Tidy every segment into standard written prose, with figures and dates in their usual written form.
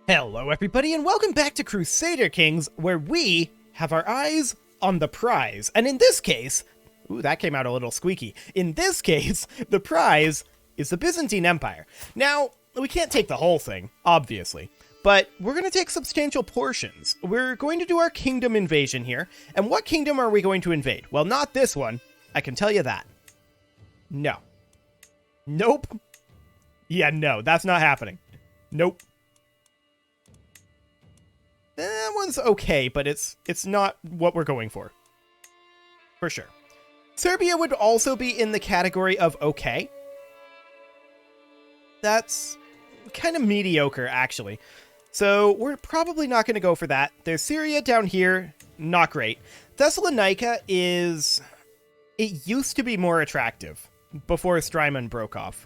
Hello everybody and welcome back to Crusader Kings, where we have our eyes on the prize. And in this case, ooh, that came out a little squeaky. In this case, the prize is the Byzantine Empire. Now, we can't take the whole thing, obviously, but we're going to take substantial portions. We're going to do our kingdom invasion here. And what kingdom are we going to invade? Well, not this one. I can tell you that. No. Nope. Yeah, no, that's not happening. Nope. That one's okay, but it's not what we're going for sure. Serbia would also be in the category of okay. That's kind of mediocre, actually. So we're probably not going to go for that. There's Syria down here, not great. Thessalonica is... It used to be more attractive before Strymon broke off.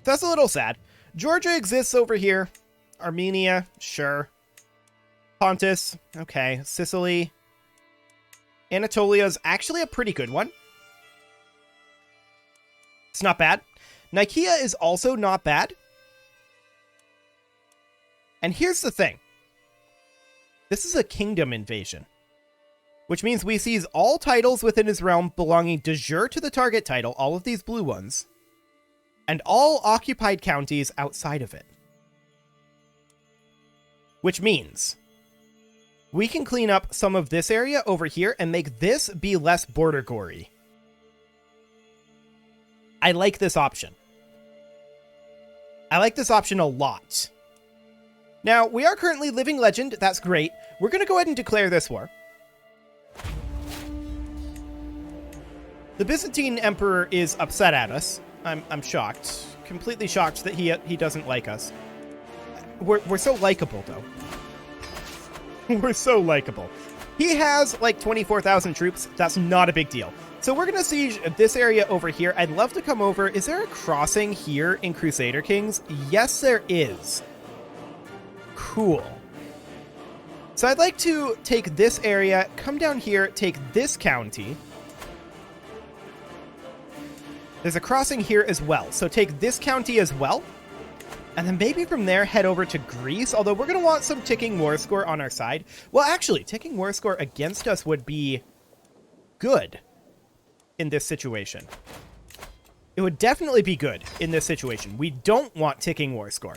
That's a little sad. Georgia exists over here. Armenia, sure. Pontus, okay. Sicily. Anatolia's actually a pretty good one. It's not bad. Nicaea is also not bad. And here's the thing. This is a kingdom invasion, which means we seize all titles within his realm belonging de jure to the target title, all of these blue ones, and all occupied counties outside of it. Which means we can clean up some of this area over here and make this be less border gory. I like this option. I like this option a lot. Now, we are currently living legend. That's great. We're going to go ahead and declare this war. The Byzantine Emperor is upset at us. I'm shocked. Completely shocked that he doesn't like us. We're so likable, though. We're so likable. He has, like, 24,000 troops. That's not a big deal. So we're going to siege this area over here. I'd love to come over. Is there a crossing here in Crusader Kings? Yes, there is. Cool. So I'd like to take this area, come down here, take this county. There's a crossing here as well. So take this county as well. And then maybe from there, head over to Greece, although we're going to want some ticking war score on our side. Well, actually, ticking war score against us would be good in this situation. It would definitely be good in this situation. We don't want ticking war score.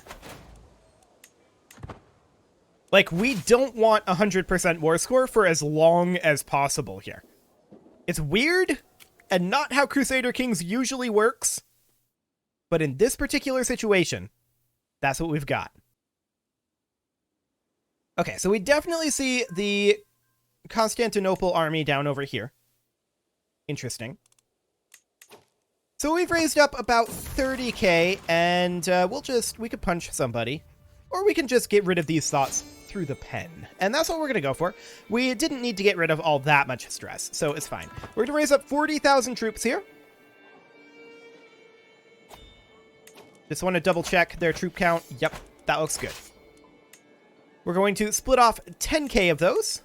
Like, we don't want 100% war score for as long as possible here. It's weird, and not how Crusader Kings usually works. But in this particular situation, that's what we've got. Okay, so we definitely see the Constantinople army down over here. Interesting. So we've raised up about 30k, and we could punch somebody. Or we can just get rid of these thoughts through the pen. And that's what we're going to go for. We didn't need to get rid of all that much stress, so it's fine. We're going to raise up 40,000 troops here. Just want to double check their troop count. Yep, that looks good. We're going to split off 10k of those.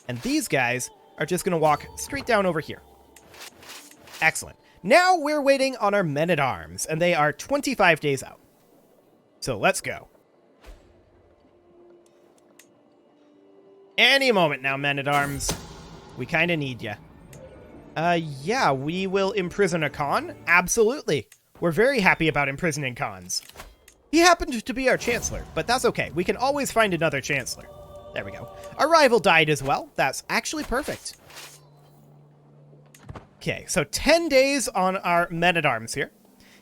And these guys are just going to walk straight down over here. Excellent. Now we're waiting on our men-at-arms, and they are 25 days out. So let's go. Any moment now, men-at-arms. We kind of need you. Yeah, we will imprison a Khan. Absolutely. We're very happy about imprisoning Khans. He happened to be our chancellor, but that's okay. We can always find another chancellor. There we go. Our rival died as well. That's actually perfect. Okay, so 10 days on our men-at-arms here.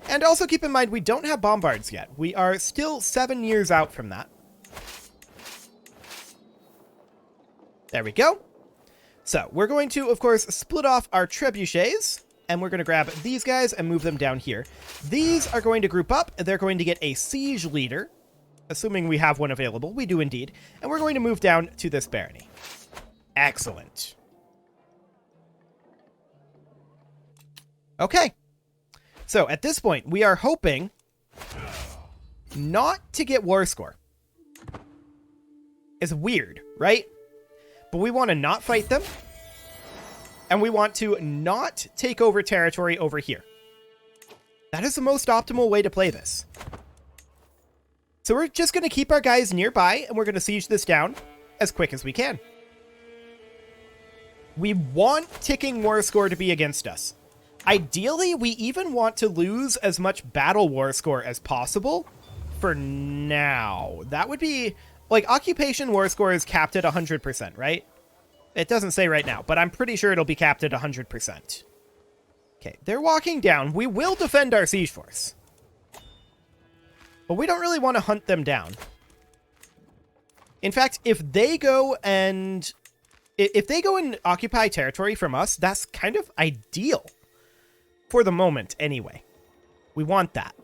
And also keep in mind, we don't have bombards yet. We are still 7 years out from that. There we go. So, we're going to, of course, split off our trebuchets. And we're going to grab these guys and move them down here. These are going to group up. They're going to get a siege leader. Assuming we have one available. We do indeed. And we're going to move down to this barony. Excellent. Okay. So, at this point, we are hoping not to get war score. It's weird, right? But we want to not fight them. And we want to not take over territory over here. That is the most optimal way to play this. So we're just going to keep our guys nearby, and we're going to siege this down as quick as we can. We want ticking war score to be against us. Ideally, we even want to lose as much battle war score as possible for now. That would be... like, occupation war score is capped at 100%, right? It doesn't say right now, but I'm pretty sure it'll be capped at 100%. Okay, they're walking down. We will defend our siege force. But we don't really want to hunt them down. In fact, if they go and occupy territory from us, that's kind of ideal. For the moment, anyway. We want that.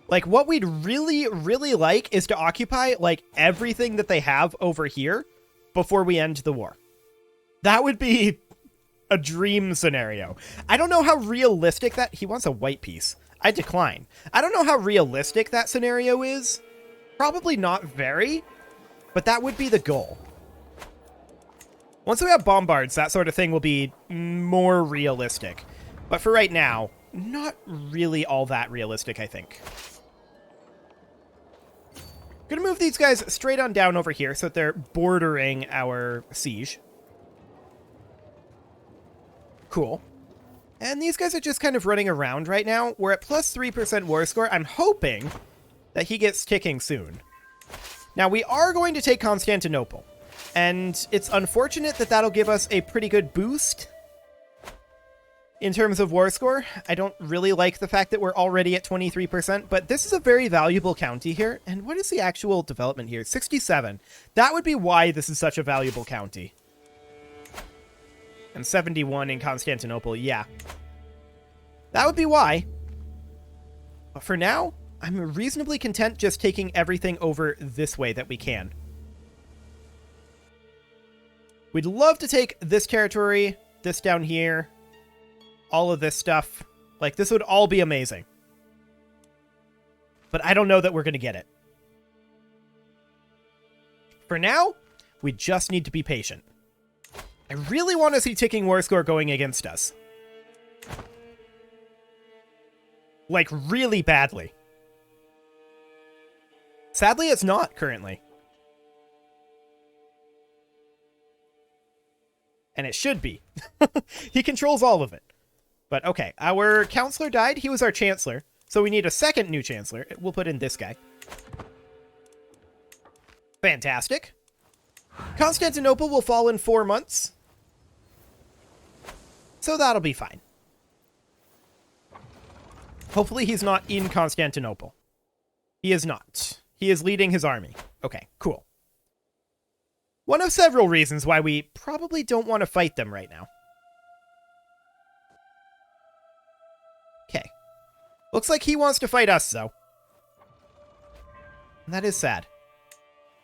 Like, what we'd really, really like is to occupy, like, everything that they have over here before we end the war. That would be a dream scenario. I don't know how realistic that... he wants a white piece. I decline. I don't know how realistic that scenario is. Probably not very, but that would be the goal. Once we have bombards, that sort of thing will be more realistic. But for right now, not really all that realistic, I think. Gonna move these guys straight on down over here so that they're bordering our siege. Cool. And these guys are just kind of running around right now. We're at plus 3% war score. I'm hoping that he gets ticking soon. Now, we are going to take Constantinople. And it's unfortunate that that'll give us a pretty good boost in terms of war score. I don't really like the fact that we're already at 23%, but this is a very valuable county here. And what is the actual development here? 67. That would be why this is such a valuable county. And 71 in Constantinople, yeah. That would be why. But for now, I'm reasonably content just taking everything over this way that we can. We'd love to take this territory, this down here, all of this stuff. Like, this would all be amazing. But I don't know that we're going to get it. For now, we just need to be patient. I really want to see ticking war score going against us. Like, really badly. Sadly, it's not currently. And it should be. He controls all of it. But okay, our counselor died. He was our chancellor. So we need a second new chancellor. We'll put in this guy. Fantastic. Constantinople will fall in 4 months. So that'll be fine. Hopefully he's not in Constantinople. He is not. He is leading his army. Okay, cool. One of several reasons why we probably don't want to fight them right now. Okay. Looks like he wants to fight us, though. That is sad.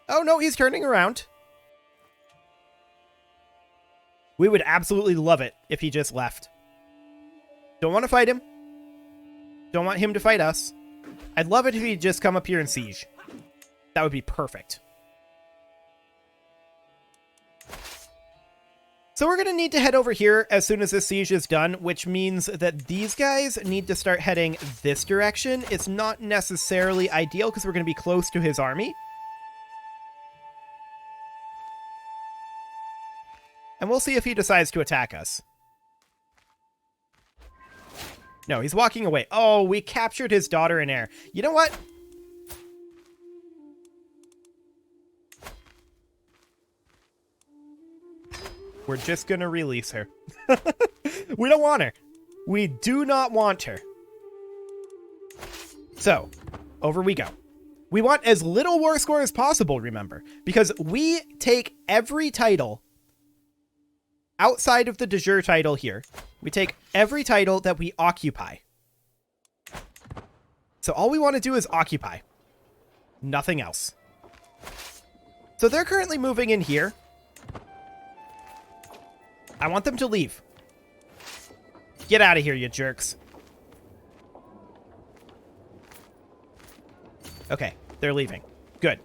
Oh, no, he's turning around. We would absolutely love it if he just left. Don't want to fight him. Don't want him to fight us. I'd love it if he'd just come up here and siege. That would be perfect. So we're going to need to head over here as soon as this siege is done, which means that these guys need to start heading this direction. It's not necessarily ideal because we're going to be close to his army. And we'll see if he decides to attack us. No, he's walking away. Oh, we captured his daughter and heir. You know what? We're just gonna release her. We don't want her. We do not want her. So, over we go. We want as little war score as possible, remember, because we take every title outside of the de jure title here. We take every title that we occupy. So all we want to do is occupy. Nothing else. So they're currently moving in here. I want them to leave. Get out of here, you jerks. Okay, they're leaving. Good.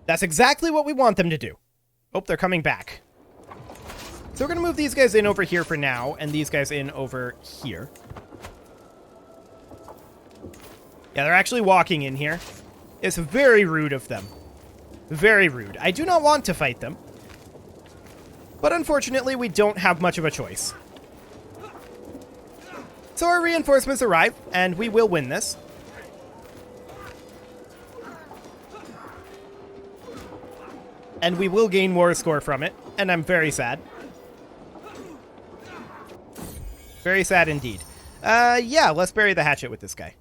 That's exactly what we want them to do. Oh, they're coming back. So we're going to move these guys in over here for now, and these guys in over here. Yeah, they're actually walking in here. It's very rude of them. Very rude. I do not want to fight them. But unfortunately, we don't have much of a choice. So our reinforcements arrive, and we will win this. And we will gain war score from it, and I'm very sad. Very sad indeed. Yeah, let's bury the hatchet with this guy.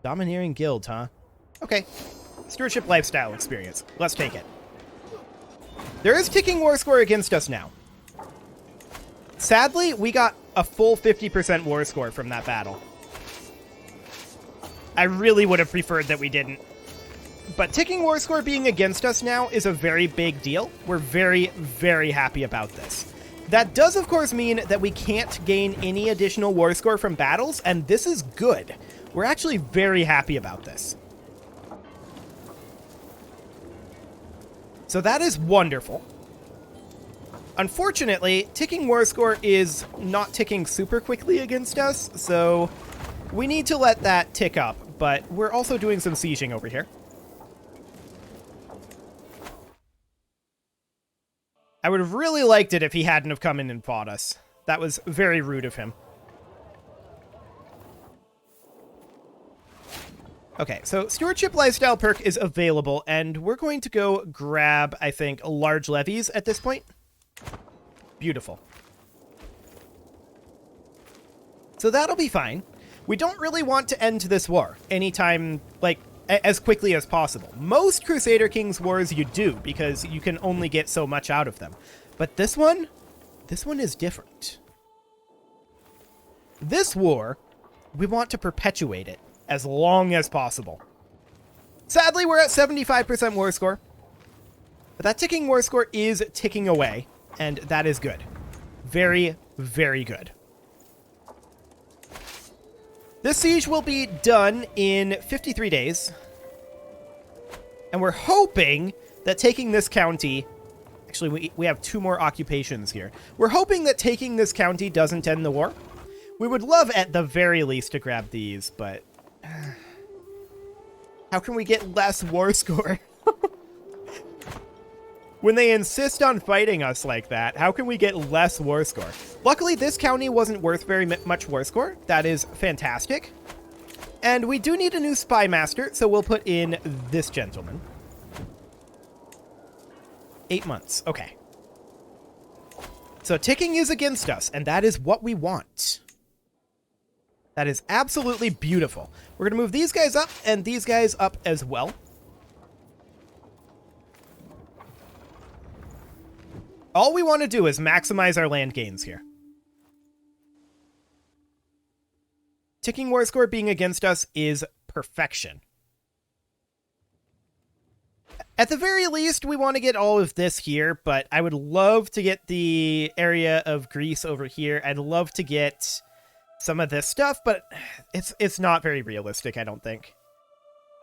Domineering guild, huh? Okay. Stewardship Lifestyle experience. Let's take it. There is ticking war score against us now. Sadly, we got a full 50% war score from that battle. I really would have preferred that we didn't. But ticking war score being against us now is a very big deal. We're very, very happy about this. That does, of course, mean that we can't gain any additional war score from battles, and this is good. We're actually very happy about this. So that is wonderful. Unfortunately, ticking war score is not ticking super quickly against us, so we need to let that tick up, but we're also doing some sieging over here. I would have really liked it if he hadn't have come in and fought us. That was very rude of him. Okay, so Stewardship Lifestyle perk is available, and we're going to go grab, I think, large levies at this point. Beautiful. So that'll be fine. We don't really want to end this war anytime, like, as quickly as possible. Most Crusader Kings wars you do, because you can only get so much out of them. But this one is different. This war, we want to perpetuate it as long as possible. Sadly, we're at 75% war score. But that ticking war score is ticking away, and that is good. Very, very good. This siege will be done in 53 days. And we're hoping that taking this county... Actually, we have 2 more occupations here. We're hoping that taking this county doesn't end the war. We would love, at the very least, to grab these, but... how can we get less war score? When they insist on fighting us like that, how can we get less war score? Luckily, this county wasn't worth very much war score. That is fantastic. And we do need a new spy master, so we'll put in this gentleman. 8 months. Okay. So ticking is against us, and that is what we want. That is absolutely beautiful. We're going to move these guys up and these guys up as well. All we want to do is maximize our land gains here. Ticking war score being against us is perfection. At the very least, we want to get all of this here, but I would love to get the area of Greece over here. I'd love to get some of this stuff, but it's not very realistic, I don't think.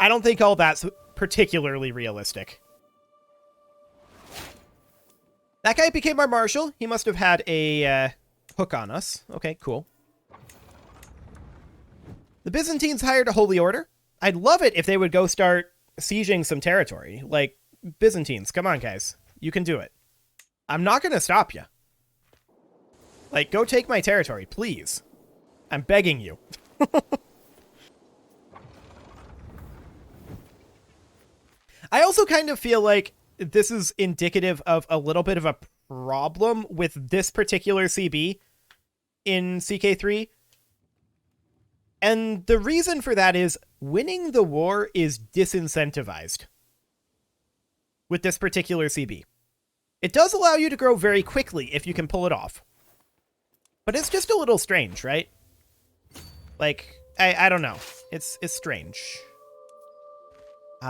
I don't think all that's particularly realistic. That guy became our marshal. He must have had a hook on us. Okay, cool. The Byzantines hired a holy order. I'd love it if they would go start sieging some territory. Like, Byzantines, come on, guys. You can do it. I'm not going to stop you. Like, go take my territory, please. I'm begging you. I also kind of feel like this is indicative of a little bit of a problem with this particular CB in CK3. And the reason for that is winning the war is disincentivized with this particular CB. It does allow you to grow very quickly if you can pull it off. But it's just a little strange, right? Like, I don't know. It's strange.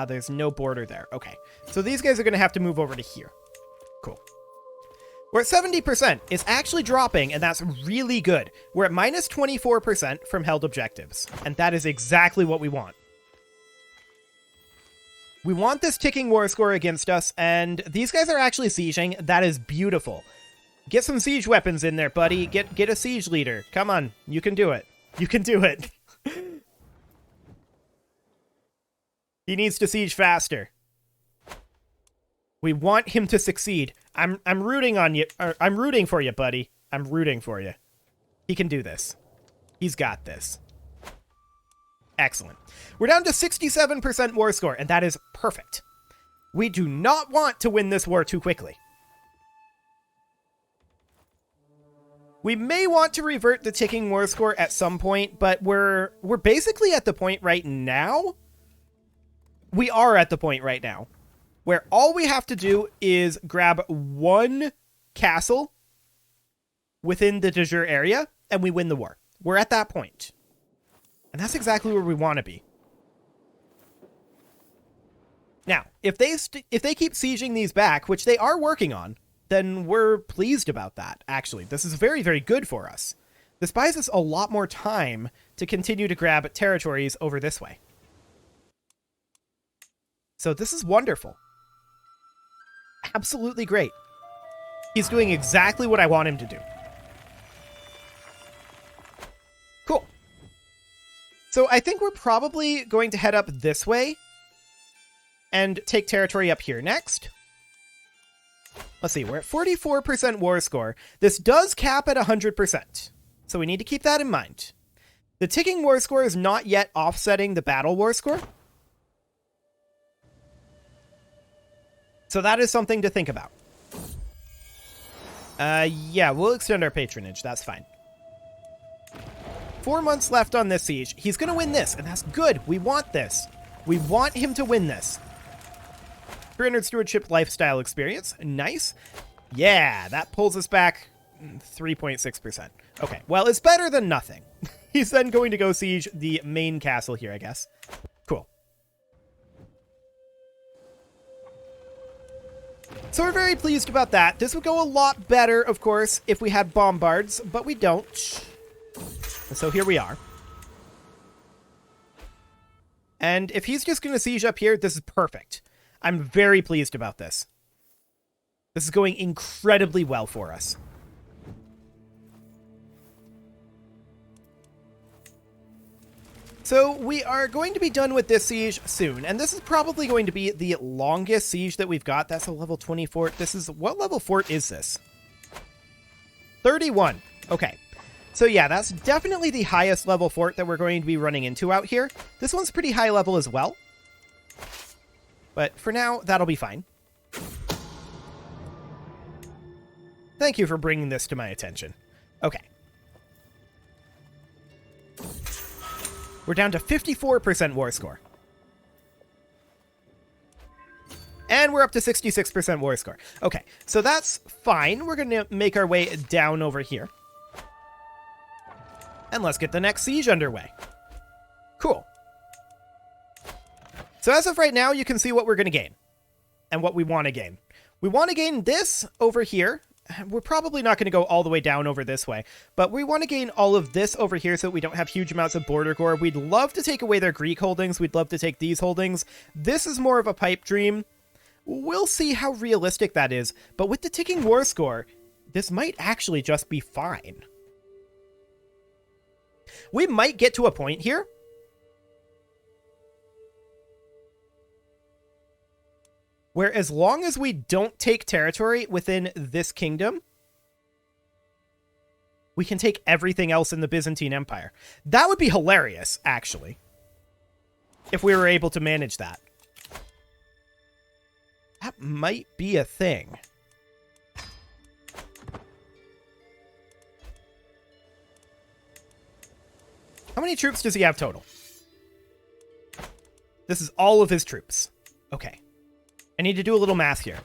There's no border there. Okay. So these guys are going to have to move over to here. Cool. We're at 70%. It's actually dropping, and that's really good. We're at minus 24% from held objectives, and that is exactly what we want. We want this ticking war score against us, and these guys are actually sieging. That is beautiful. Get some siege weapons in there, buddy. Get a siege leader. Come on. You can do it. You can do it. He needs to siege faster. We want him to succeed. I'm rooting on you. I'm rooting for you, buddy. I'm rooting for you. He can do this. He's got this. Excellent. We're down to 67% war score, and that is perfect. We do not want to win this war too quickly. We may want to revert the ticking war score at some point, but we're basically at the point right now. We are at the point right now where all we have to do is grab one castle within the de jure area, and we win the war. We're at that point. And that's exactly where we want to be. Now, if they keep sieging these back, which they are working on, then we're pleased about that, actually. This is very, very good for us. This buys us a lot more time to continue to grab territories over this way. So this is wonderful. Absolutely great. He's doing exactly what I want him to do. Cool. So I think we're probably going to head up this way and take territory up here next. Let's see, we're at 44% war score. This does cap at 100%, so we need to keep that in mind. The ticking war score is not yet offsetting the battle war score. So that is something to think about. Yeah, we'll extend our patronage. That's fine. 4 months left on this siege. He's going to win this, and that's good. We want this. We want him to win this. 300 Stewardship Lifestyle experience. Nice. Yeah, that pulls us back 3.6%. Okay, well, it's better than nothing. He's then going to go siege the main castle here, I guess. Cool. So we're very pleased about that. This would go a lot better, of course, if we had bombards, but we don't. And so here we are. And if he's just going to siege up here, this is perfect. I'm very pleased about this. This is going incredibly well for us. So we are going to be done with this siege soon, and this is probably going to be the longest siege that we've got. That's a level 20 fort. This is, what level fort is this? 31. Okay. So yeah, that's definitely the highest level fort that we're going to be running into out here. This one's pretty high level as well. But for now, that'll be fine. Thank you for bringing this to my attention. Okay. We're down to 54% war score. And we're up to 66% war score. Okay, so that's fine. We're going to make our way down over here. And let's get the next siege underway. Cool. So as of right now, you can see what we're going to gain. And what we want to gain. We want to gain this over here. We're probably not going to go all the way down over this way, but we want to gain all of this over here so that we don't have huge amounts of border gore. We'd love to take away their Greek holdings. We'd love to take these holdings. This is more of a pipe dream. We'll see how realistic that is, but with the ticking war score, this might actually just be fine. We might get to a point here where as long as we don't take territory within this kingdom, we can take everything else in the Byzantine Empire. That would be hilarious, actually, if we were able to manage that. That might be a thing. How many troops does he have total? This is all of his troops. Okay. I need to do a little math here.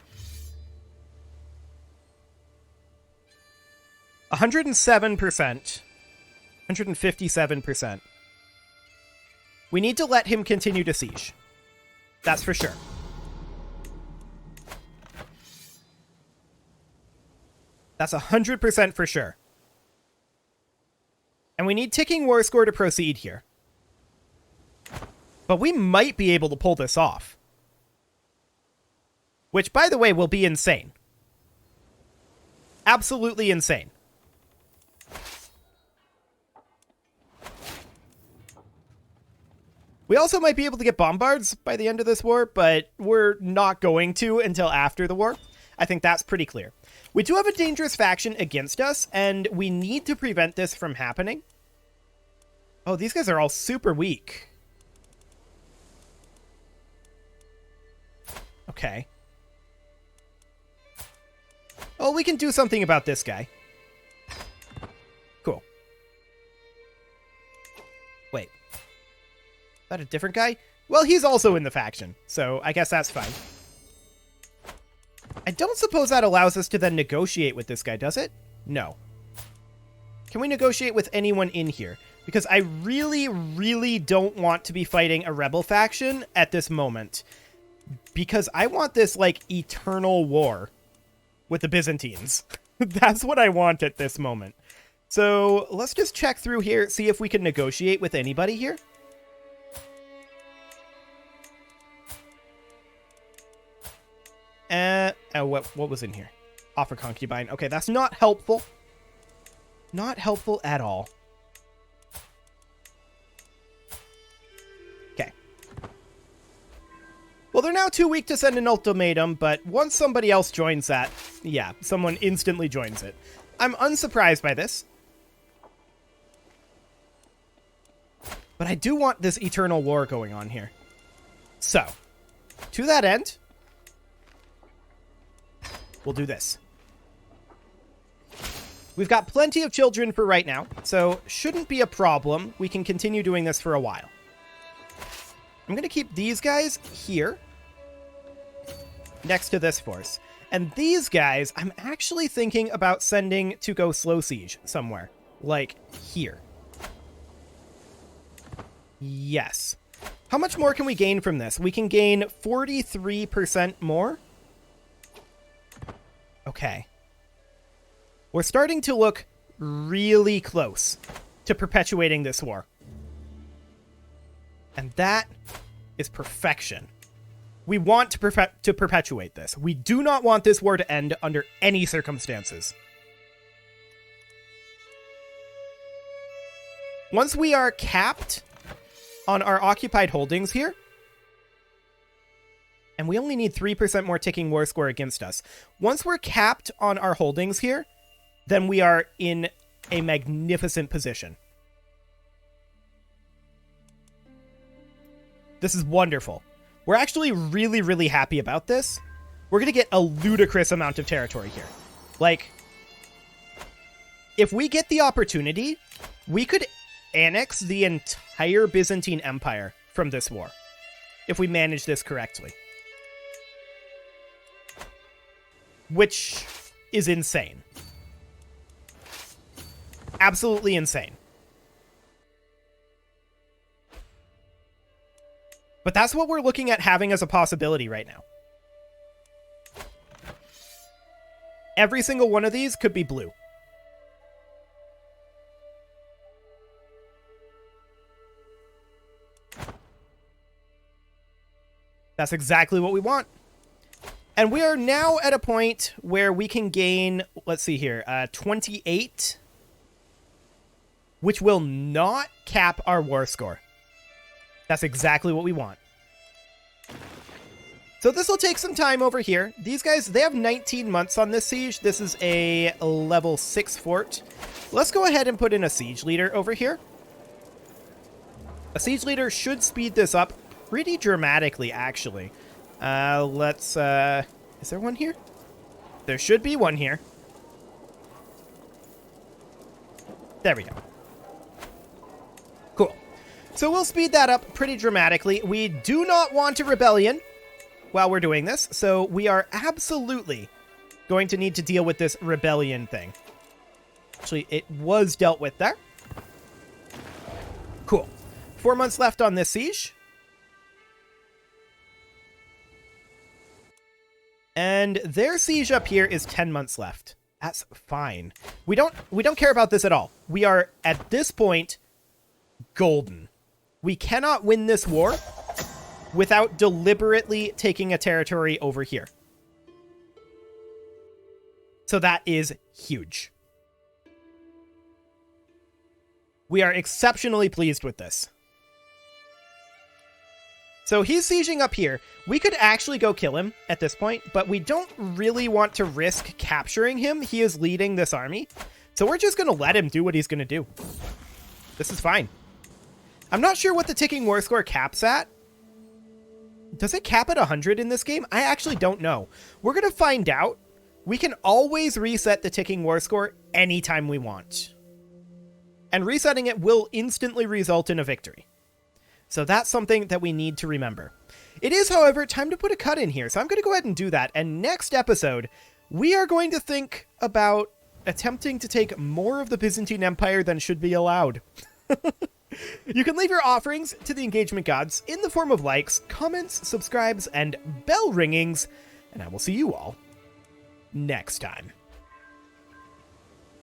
107%. 157%. We need to let him continue to siege. That's for sure. That's 100% for sure. And we need ticking war score to proceed here. But we might be able to pull this off. Which, by the way, will be insane. Absolutely insane. We also might be able to get bombards by the end of this war, but we're not going to until after the war. I think that's pretty clear. We do have a dangerous faction against us, and we need to prevent this from happening. Oh, these guys are all super weak. Okay. Oh, we can do something about this guy. Cool. Wait. Is that a different guy? Well, he's also in the faction, so I guess that's fine. I don't suppose that allows us to then negotiate with this guy, does it? No. Can we negotiate with anyone in here? Because I really, really don't want to be fighting a rebel faction at this moment. Because I want this, like, eternal war with the Byzantines. That's what I want at this moment. So let's just check through here, see if we can negotiate with anybody here. What was in here? Offer concubine. Okay, that's not helpful. Not helpful at all. Okay. Well, they're now too weak to send an ultimatum, but once somebody else joins that, yeah, someone instantly joins it. I'm unsurprised by this. But I do want this eternal war going on here. So, to that end, we'll do this. We've got plenty of children for right now, so shouldn't be a problem. We can continue doing this for a while. I'm going to keep these guys here next to this force. And these guys, I'm actually thinking about sending to go slow siege somewhere, like here. Yes. How much more can we gain from this? We can gain 43% more. Okay. We're starting to look really close to perpetuating this war. And that is perfection. We want to perpetuate this. We do not want this war to end under any circumstances. Once we are capped on our occupied holdings here, and we only need 3% more ticking war score against us. Once we're capped on our holdings here, then we are in a magnificent position. This is wonderful. We're actually really, really happy about this. We're going to get a ludicrous amount of territory here. Like, if we get the opportunity, we could annex the entire Byzantine Empire from this war, if we manage this correctly. Which is insane. Absolutely insane. But that's what we're looking at having as a possibility right now. Every single one of these could be blue. That's exactly what we want. And we are now at a point where we can gain, let's see here, 28, which will not cap our war score. That's exactly what we want. So this will take some time over here. These guys, they have 19 months on this siege. This is a level 6 fort. Let's go ahead and put in a siege leader over here. A siege leader should speed this up pretty dramatically, actually. Let's, is there one here? There should be one here. There we go. Cool. So we'll speed that up pretty dramatically. We do not want a rebellion while we're doing this, so we are absolutely going to need to deal with this rebellion thing. Actually, it was dealt with there. Cool. 4 months left on this siege. And their siege up here is 10 months left. That's fine. We don't care about this at all. We are, at this point, golden. We cannot win this war without deliberately taking a territory over here. So that is huge. We are exceptionally pleased with this. So he's sieging up here. We could actually go kill him at this point, but we don't really want to risk capturing him. He is leading this army. So we're just going to let him do what he's going to do. This is fine. I'm not sure what the ticking war score caps at. Does it cap at 100 in this game? I actually don't know. We're going to find out. We can always reset the ticking war score anytime we want. And resetting it will instantly result in a victory. So that's something that we need to remember. It is, however, time to put a cut in here. So I'm going to go ahead and do that. And next episode, we are going to think about attempting to take more of the Byzantine Empire than should be allowed. You can leave your offerings to the engagement gods in the form of likes, comments, subscribes, and bell ringings. And I will see you all next time.